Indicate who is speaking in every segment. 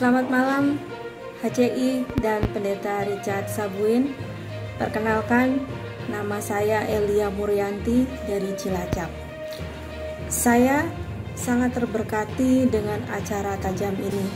Speaker 1: Selamat malam HCI dan Pendeta Richard Sabuin. Perkenalkan, nama saya Elia Murianti dari Cilacap. Saya sangat terberkati dengan acara tajam ini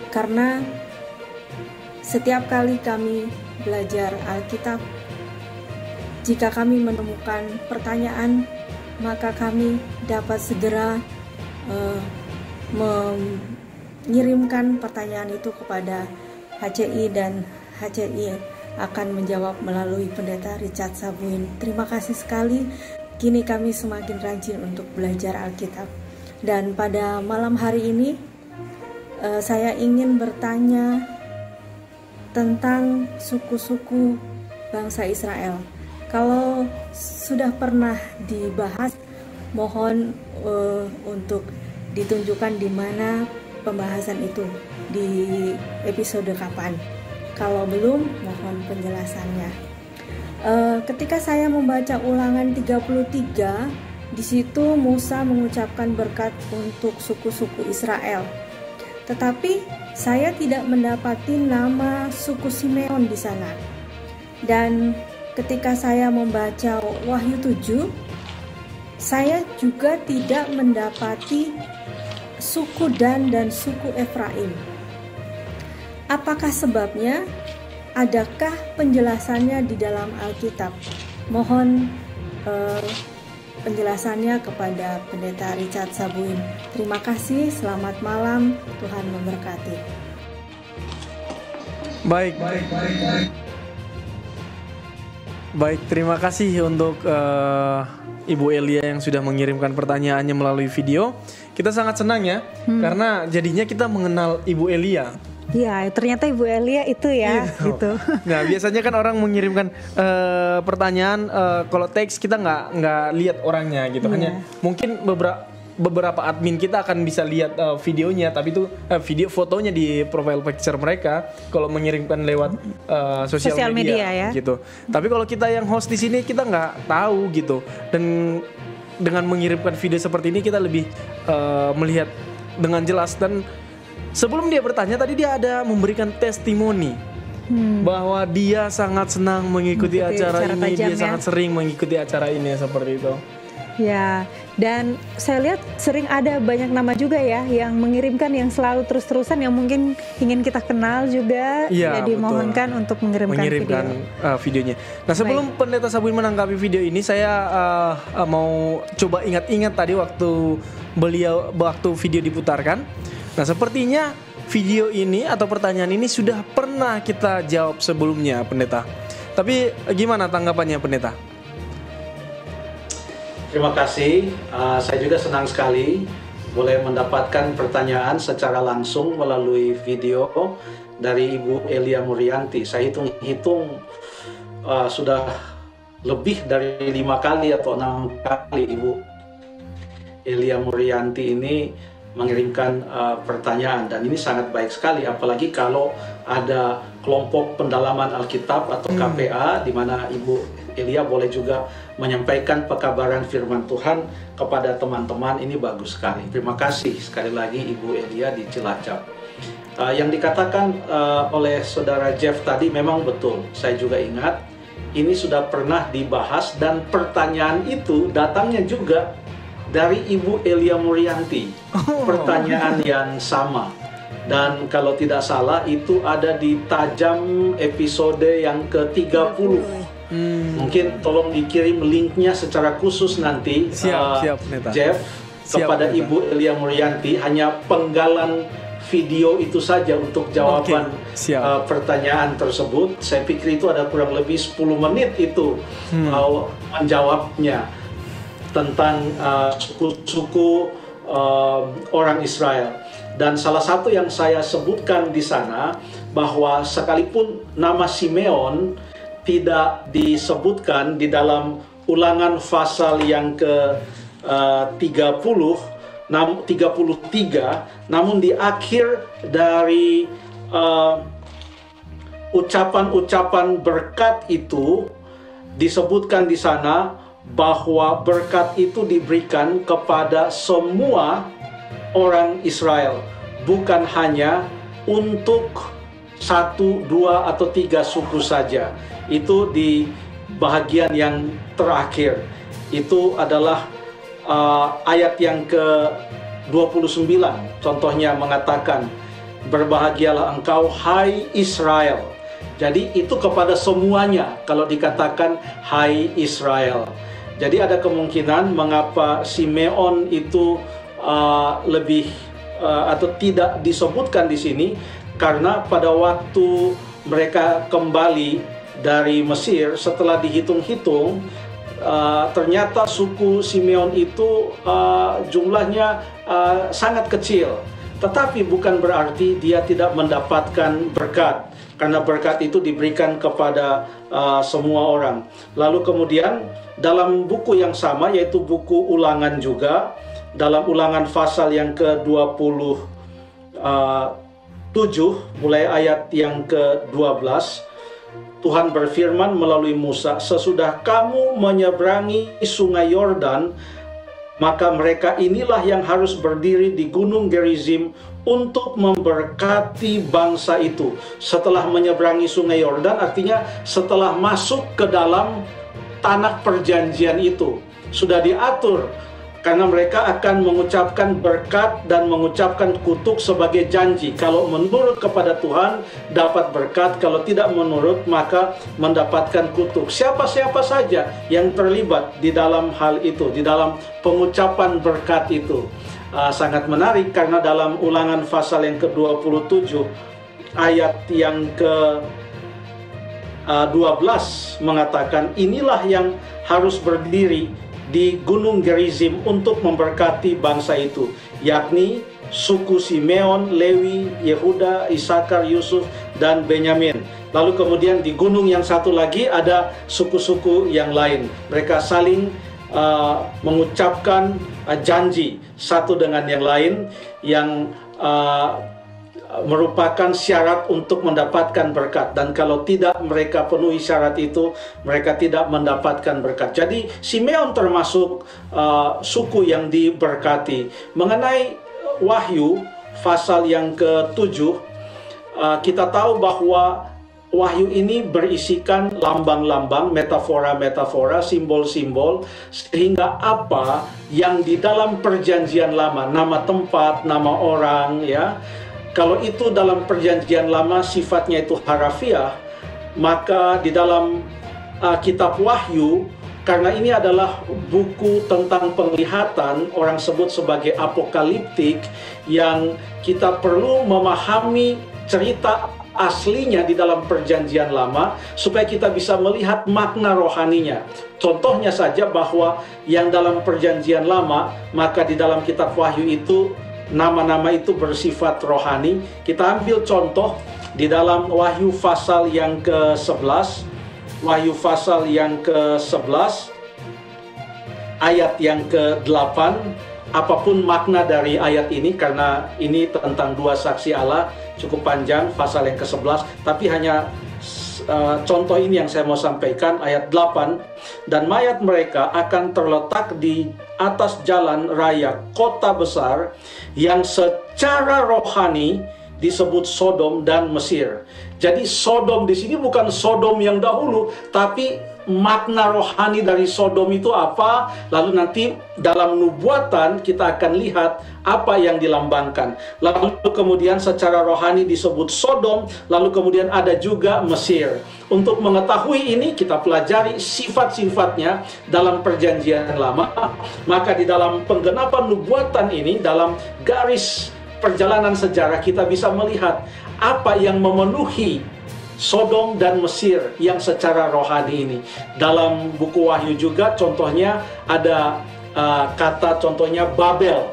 Speaker 1: karena setiap kali kami belajar Alkitab, jika kami menemukan pertanyaan, maka kami dapat segera mengirimkan pertanyaan itu kepada HCI dan HCI akan menjawab melalui Pendeta Richard Sabuin. Terima kasih sekali. Kini kami semakin rajin untuk belajar Alkitab. Dan pada malam hari ini saya ingin bertanya tentang suku-suku bangsa Israel. Kalau sudah pernah dibahas, mohon untuk ditunjukkan di mana pembahasan itu, di episode kapan. Kalau belum, mohon penjelasannya. Ketika saya membaca Ulangan 33, di situ Musa mengucapkan berkat untuk suku-suku Israel. Tetapi saya tidak mendapati nama suku Simeon di sana. Dan ketika saya membaca Wahyu 7, saya juga tidak mendapati suku Dan dan suku Efraim. Apakah sebabnya? Adakah penjelasannya di dalam Alkitab? Mohon penjelasannya kepada Pendeta Richard Sabuin. Terima kasih, selamat malam, Tuhan memberkati.
Speaker 2: Baik, terima kasih untuk Ibu Elia yang sudah mengirimkan pertanyaannya melalui video. Kita sangat senang ya, karena jadinya kita mengenal Ibu Elia.
Speaker 3: Iya, ternyata Ibu Elia itu ya, gitu.
Speaker 2: Nah, biasanya kan orang mengirimkan pertanyaan, kalau teks kita nggak lihat orangnya gitu. Hanya mungkin beberapa admin kita akan bisa lihat videonya, tapi itu fotonya di profile picture mereka kalau mengirimkan lewat sosial media
Speaker 3: ya.
Speaker 2: Gitu. Tapi kalau kita yang host di sini kita nggak tahu gitu, dan dengan mengirimkan video seperti ini kita lebih melihat dengan jelas. Dan sebelum dia bertanya tadi, dia ada memberikan testimoni bahwa dia sangat senang mengikuti acara ini, dia sangat sering mengikuti acara ini seperti itu.
Speaker 3: Ya, dan saya lihat sering ada banyak nama juga ya yang mengirimkan, yang selalu terus-terusan, yang mungkin ingin kita kenal juga.
Speaker 2: Ya,
Speaker 3: jadi mohonkan untuk mengirimkan
Speaker 2: videonya. Nah, sebelum Pendeta Sabuin menanggapi video ini, saya mau coba ingat-ingat tadi waktu video diputarkan. Nah, sepertinya video ini atau pertanyaan ini sudah pernah kita jawab sebelumnya, Pendeta. Tapi gimana tanggapannya, Pendeta?
Speaker 4: Terima kasih, saya juga senang sekali boleh mendapatkan pertanyaan secara langsung melalui video dari Ibu Elia Murianti. Saya hitung-hitung sudah lebih dari 5 kali atau 6 kali Ibu Elia Murianti ini mengirimkan pertanyaan, dan ini sangat baik sekali, apalagi kalau ada kelompok pendalaman Alkitab atau KPA di mana Ibu Elia boleh juga menyampaikan pekabaran firman Tuhan kepada teman-teman. Ini bagus sekali. Terima kasih sekali lagi Ibu Elia di Cilacap. Yang dikatakan oleh Saudara Jeff tadi memang betul. Saya juga ingat ini sudah pernah dibahas, dan pertanyaan itu datangnya juga dari Ibu Elia Murianti. Pertanyaan yang sama. Dan kalau tidak salah itu ada di Tajam episode yang ke-30. Mungkin tolong dikirim linknya secara khusus nanti,
Speaker 2: siap,
Speaker 4: Jeff, kepada Ibu Elia Murianti. Hanya penggalan video itu saja untuk jawaban pertanyaan tersebut. Saya pikir itu ada kurang lebih 10 menit itu menjawabnya tentang suku-suku orang Israel. Dan salah satu yang saya sebutkan di sana, bahwa sekalipun nama Simeon tidak disebutkan di dalam Ulangan pasal yang ke-33, namun di akhir dari ucapan-ucapan berkat itu disebutkan di sana bahwa berkat itu diberikan kepada semua orang Israel, bukan hanya untuk 1, 2, atau 3 suku saja. Itu di bahagian yang terakhir. Itu adalah ayat yang ke-29. Contohnya mengatakan, berbahagialah engkau hai Israel. Jadi itu kepada semuanya kalau dikatakan hai Israel. Jadi ada kemungkinan mengapa Simeon itu lebih atau tidak disebutkan di sini, karena pada waktu mereka kembali dari Mesir setelah dihitung-hitung, ternyata suku Simeon itu jumlahnya sangat kecil. Tetapi bukan berarti dia tidak mendapatkan berkat, karena berkat itu diberikan kepada semua orang. Lalu kemudian dalam buku yang sama, yaitu buku Ulangan juga, dalam Ulangan pasal yang ke-27 mulai ayat yang ke-12, Tuhan berfirman melalui Musa, sesudah kamu menyeberangi sungai Yordan, maka mereka inilah yang harus berdiri di Gunung Gerizim untuk memberkati bangsa itu. Setelah menyeberangi sungai Yordan, artinya setelah masuk ke dalam tanah perjanjian itu, sudah diatur, karena mereka akan mengucapkan berkat dan mengucapkan kutuk sebagai janji. Kalau menurut kepada Tuhan dapat berkat, kalau tidak menurut maka mendapatkan kutuk. Siapa-siapa saja yang terlibat di dalam hal itu, di dalam pengucapan berkat itu. Sangat menarik karena dalam Ulangan pasal yang ke-27 ayat yang ke-12 mengatakan, inilah yang harus berdiri di Gunung Gerizim untuk memberkati bangsa itu, yakni suku Simeon, Lewi, Yehuda, Isakar, Yusuf, dan Benyamin. Lalu kemudian di gunung yang satu lagi ada suku-suku yang lain. Mereka saling mengucapkan janji satu dengan yang lain, yang merupakan syarat untuk mendapatkan berkat. Dan kalau tidak mereka penuhi syarat itu, mereka tidak mendapatkan berkat. Jadi Simeon termasuk suku yang diberkati. Mengenai Wahyu pasal yang ke-7, kita tahu bahwa Wahyu ini berisikan lambang-lambang, metafora-metafora, simbol-simbol, sehingga apa yang di dalam perjanjian lama, nama tempat, nama orang, ya, kalau itu dalam perjanjian lama sifatnya itu harafiah, maka di dalam kitab Wahyu, karena ini adalah buku tentang penglihatan, orang sebut sebagai apokaliptik, yang kita perlu memahami cerita aslinya di dalam perjanjian lama supaya kita bisa melihat makna rohaninya. Contohnya saja bahwa yang dalam perjanjian lama, maka di dalam kitab Wahyu itu nama-nama itu bersifat rohani. Kita ambil contoh di dalam Wahyu pasal yang ke-11. Wahyu pasal yang ke-11 ayat yang ke-8. Apapun makna dari ayat ini, karena ini tentang dua saksi Allah, cukup panjang pasal yang ke-11, tapi hanya contoh ini yang saya mau sampaikan. Ayat 8, dan mayat mereka akan terletak di atas jalan raya kota besar yang secara rohani disebut Sodom dan Mesir. Jadi Sodom di sini bukan Sodom yang dahulu, tapi makna rohani dari Sodom itu apa? Lalu nanti dalam nubuatan kita akan lihat apa yang dilambangkan. Lalu kemudian secara rohani disebut Sodom, lalu kemudian ada juga Mesir. Untuk mengetahui ini kita pelajari sifat-sifatnya dalam perjanjian lama. Maka di dalam penggenapan nubuatan ini, dalam garis perjalanan sejarah kita bisa melihat apa yang memenuhi Sodom dan Mesir yang secara rohani ini. Dalam buku Wahyu juga contohnya ada kata contohnya Babel.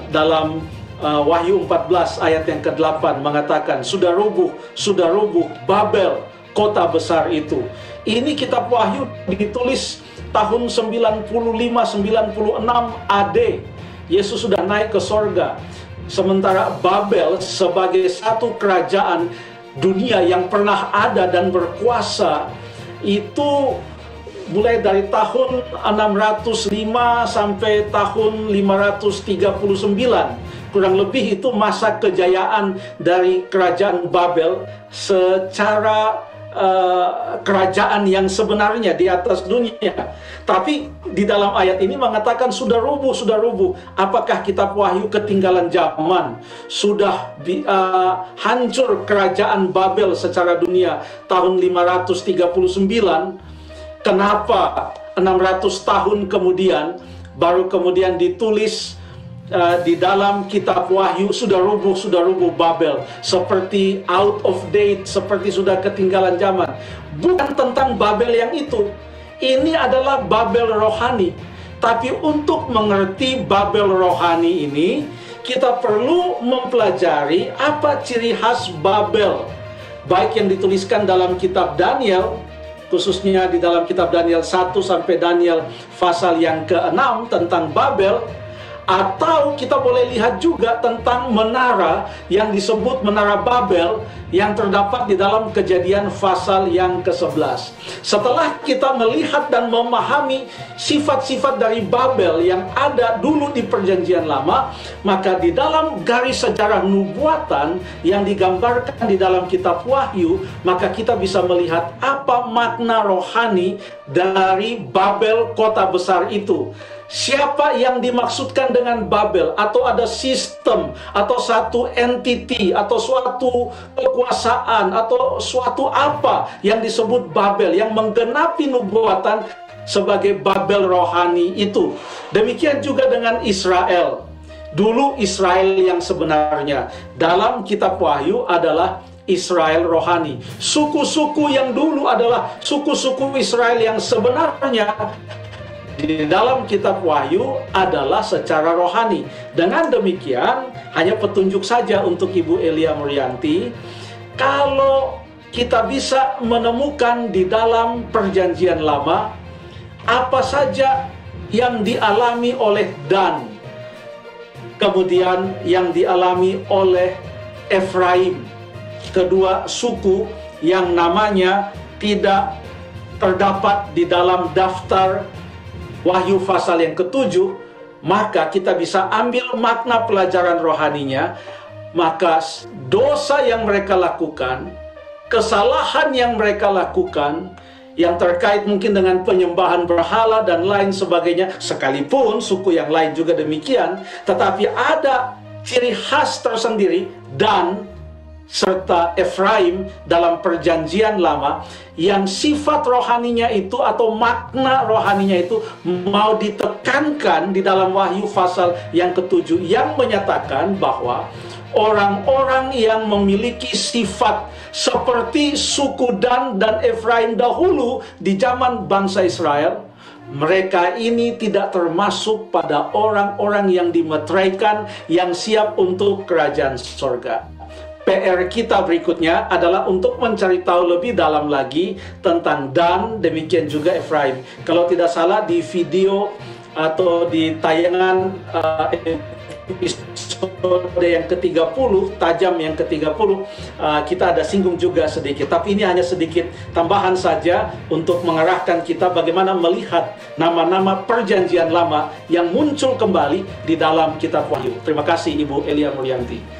Speaker 4: Dalam Wahyu 14 ayat yang ke-8 mengatakan, sudah rubuh Babel, kota besar itu. Ini kitab Wahyu ditulis tahun 95-96 AD. Yesus sudah naik ke sorga. Sementara Babel sebagai satu kerajaan dunia yang pernah ada dan berkuasa, itu mulai dari tahun 605 sampai tahun 539 kurang lebih itu masa kejayaan dari kerajaan Babel secara kerajaan yang sebenarnya di atas dunia. Tapi di dalam ayat ini mengatakan sudah rubuh, sudah rubuh. Apakah kitab Wahyu ketinggalan zaman? Sudah hancur kerajaan Babel secara dunia tahun 539. Kenapa 600 tahun kemudian baru kemudian ditulis di dalam kitab Wahyu sudah rubuh Babel, seperti out of date, seperti sudah ketinggalan zaman. Bukan tentang Babel yang itu. Ini adalah Babel rohani. Tapi untuk mengerti Babel rohani ini, kita perlu mempelajari apa ciri khas Babel, baik yang dituliskan dalam kitab Daniel, khususnya di dalam kitab Daniel 1 sampai Daniel pasal yang ke-6 tentang Babel. Atau kita boleh lihat juga tentang menara yang disebut menara Babel yang terdapat di dalam Kejadian pasal yang ke-11. Setelah kita melihat dan memahami sifat-sifat dari Babel yang ada dulu di Perjanjian Lama, maka di dalam garis sejarah nubuatan yang digambarkan di dalam kitab Wahyu, maka kita bisa melihat apa makna rohani dari Babel, kota besar itu. Siapa yang dimaksudkan dengan Babel, atau ada sistem, atau satu entity, atau suatu kekuasaan, atau suatu apa yang disebut Babel, yang menggenapi nubuatan sebagai Babel rohani itu. Demikian juga dengan Israel. Dulu Israel yang sebenarnya dalam kitab Wahyu adalah Israel rohani. Suku-suku yang dulu adalah suku-suku Israel yang sebenarnya di dalam kitab Wahyu adalah secara rohani. Dengan demikian, hanya petunjuk saja untuk Ibu Elia Murianti, kalau kita bisa menemukan di dalam Perjanjian Lama apa saja yang dialami oleh Dan, kemudian yang dialami oleh Efraim, kedua suku yang namanya tidak terdapat di dalam daftar Wahyu pasal yang ke-7, maka kita bisa ambil makna pelajaran rohaninya. Maka dosa yang mereka lakukan, kesalahan yang mereka lakukan, yang terkait mungkin dengan penyembahan berhala dan lain sebagainya, sekalipun suku yang lain juga demikian, tetapi ada ciri khas tersendiri Dan serta Efraim dalam Perjanjian Lama, yang sifat rohaninya itu atau makna rohaninya itu mau ditekankan di dalam Wahyu pasal yang ke-7, yang menyatakan bahwa orang-orang yang memiliki sifat seperti suku Dan dan Efraim dahulu di zaman bangsa Israel, mereka ini tidak termasuk pada orang-orang yang dimeteraikan, yang siap untuk kerajaan surga. PR kita berikutnya adalah untuk mencari tahu lebih dalam lagi tentang Dan, demikian juga Efraim. Kalau tidak salah di video atau di tayangan episode yang ke-30, tajam yang ke-30, kita ada singgung juga sedikit. Tapi ini hanya sedikit tambahan saja untuk mengarahkan kita bagaimana melihat nama-nama Perjanjian Lama yang muncul kembali di dalam kitab Wahyu. Terima kasih Ibu Elia Murianti.